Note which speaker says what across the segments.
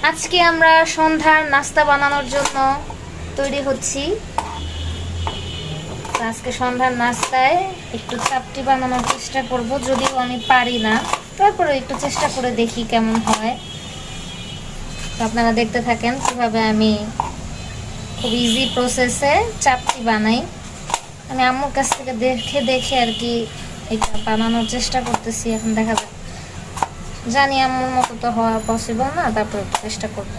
Speaker 1: আজকে আমরা সন্ধ্যার নাস্তা বানানোর জন্য তৈরি হচ্ছি। আজকে সন্ধ্যার নাস্তায় একটু চাপটি বানানোর চেষ্টা করব, যদিও আমি পারি না, তারপরে একটু চেষ্টা করে দেখি কেমন হয়। তো আপনারা দেখতে থাকেন কিভাবে আমি খুব ইজি প্রসেসে চাপটি বানাই। আমি আম্মুর কাছ থেকে দেখে দেখে আর কি এটা বানানোর চেষ্টা করতেছি। এখন দেখা যাক, জানি আম্মুর মতো তো হওয়া পসিবল না, তারপর চেষ্টা করব।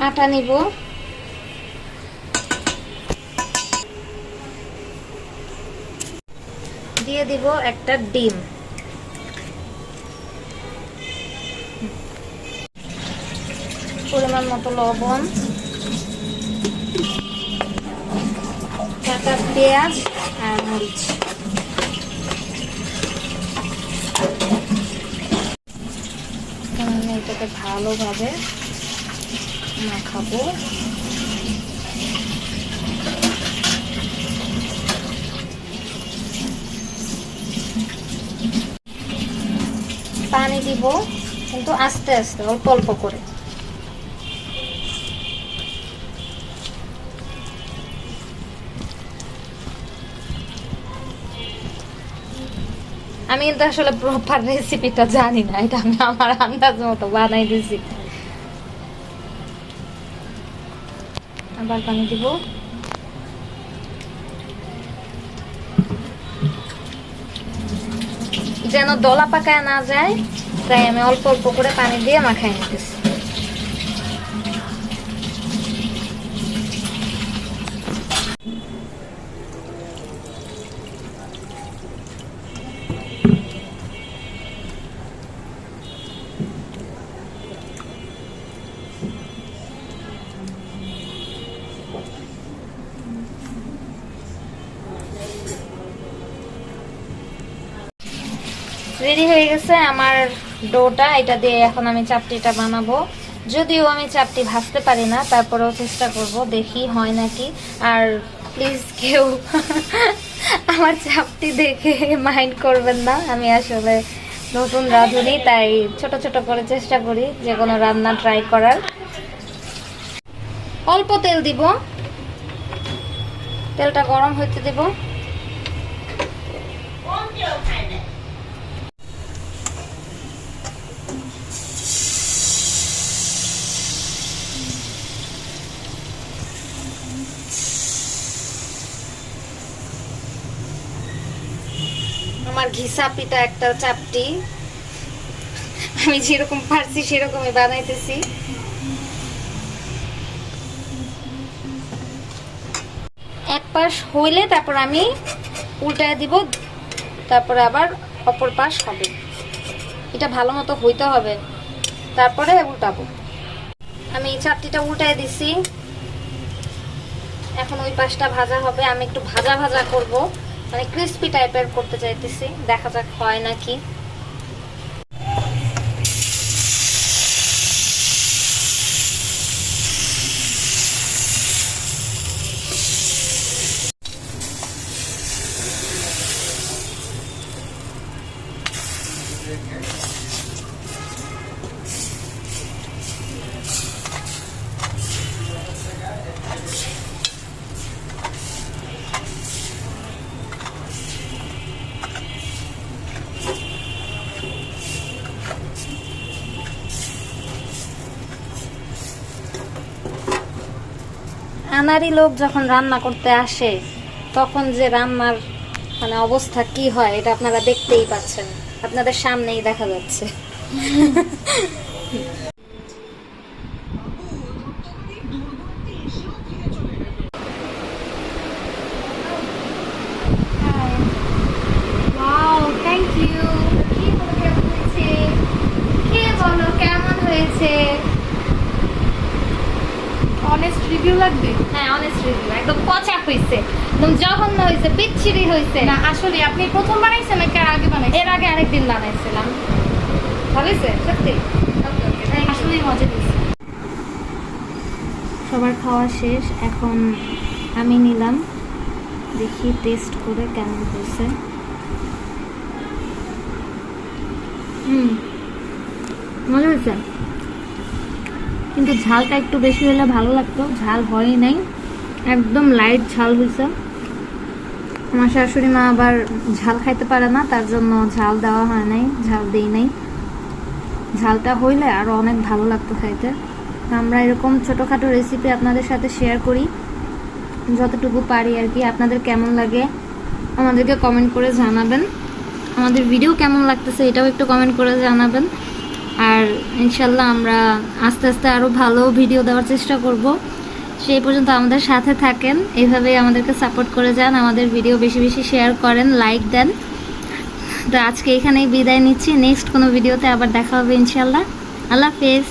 Speaker 1: আটা নিব, দিয়ে দিব একটা ডিম, পরিমাণ মতো লবণ, কাটা পেঁয়াজ আর মরিচ। আমি এটাকে ভালোভাবে মাখাবো। পানি দিব, কিন্তু আস্তে আস্তে, অল্প অল্প করে। আমি কিন্তু আসলে প্রপার রেসিপিটা জানি না, এটা আমি আমার আন্দাজ মতো বানাই দিছি। আবার পানি দিব, যেন দলা পাকায় না যায়, তাই আমি অল্প অল্প করে পানি দিয়ে মাখাই নিতেছি। রেডি হয়ে গেছে আমার ডোটা। এটা দিয়ে এখন আমি চাপটিটা বানাবো। যদিও আমি চাপটি ভাজতে পারি না, তারপরেও চেষ্টা করব, দেখি হয় নাকি। আর প্লিজ কেউ আমার চাপটি দেখে মাইন্ড করবেন না, আমি আসলে নতুন রাঁধুনি, তাই ছোট ছোট করে চেষ্টা করি যে কোনো রান্না ট্রাই করার। অল্প তেল দিব, তেলটা গরম হতে দেব। আমার ঘিসা পিঠা একটা চাপটি আমি যেরকম পারছি সেরকমই বানাইতেছি। এক পাশ হইলে তারপর আমি উল্টায় দিব, তারপরে আবার অপর পাশ হবে। এটা ভালো মতো হইতে হবে, তারপরে উল্টাবো। আমি চাপটিটা উল্টায় দিছি, এখন ওই পাশটা ভাজা হবে। আমি একটু ভাজা ভাজা করব, মানে ক্রিস্পি টাইপের করতে চাইতেছি, দেখা যাক হয় নাকি। আনারি লোক যখন রান্না করতে আসে, তখন যে রান্নার মানে অবস্থা কি হয় এটা আপনারা দেখতেই পাচ্ছেন, আপনাদের সামনেই দেখা যাচ্ছে। Thank you. কে বলো কেমন হয়েছে?
Speaker 2: অনেস্ট রিভিউ লাগবে।
Speaker 1: হ্যাঁ, অনেস্ট রিভিউ। একদম পচা হইছে, একদম জঘন্য হইছে, বিচ্ছিরি হইছে।
Speaker 2: না আসলে আপনি প্রথম বানাইছেন নাকি আর আগে বানাইছেন?
Speaker 1: এর আগে আরেকদিন বানাইছিলাম। ভালো হইছে সত্যি? ওকে ওকে,
Speaker 2: আসলেই মজা দিয়েছে।
Speaker 1: সবার খাওয়া শেষ, এখন আমি নিলাম, দেখি টেস্ট করে কেমন হয়েছে। মজা হয়েছে, কিন্তু ঝালটা একটু বেশি হলে ভালো লাগতো, ঝাল হয়ই নাই, একদম লাইট ঝাল হয়েছে। আমার শাশুড়ি মা আবার ঝাল খাইতে পারে না, তার জন্য ঝাল দেওয়া হয় নাই, ঝাল দেই নাই। ঝালটা হইলে আরও অনেক ভালো লাগতো খাইতে। আমরা এরকম ছোটোখাটো রেসিপি আপনাদের সাথে শেয়ার করি যতটুকু পারি আর কি। আপনাদের কেমন লাগে আমাদেরকে কমেন্ট করে জানাবেন, আমাদের ভিডিও কেমন লাগতেছে এটাও একটু কমেন্ট করে জানাবেন। আর ইনশাল্লাহ আমরা আস্তে আস্তে আরও ভালো ভিডিও দেওয়ার চেষ্টা করব। সেই পর্যন্ত আমাদের সাথে থাকেন, এইভাবেই আমাদেরকে সাপোর্ট করে যান, আমাদের ভিডিও বেশি বেশি শেয়ার করেন, লাইক দেন। তো আজকে এখানেই বিদায় নিচ্ছি, নেক্সট কোনো ভিডিওতে আবার দেখা হবে ইনশাল্লাহ। আল্লাহ হাফেজ।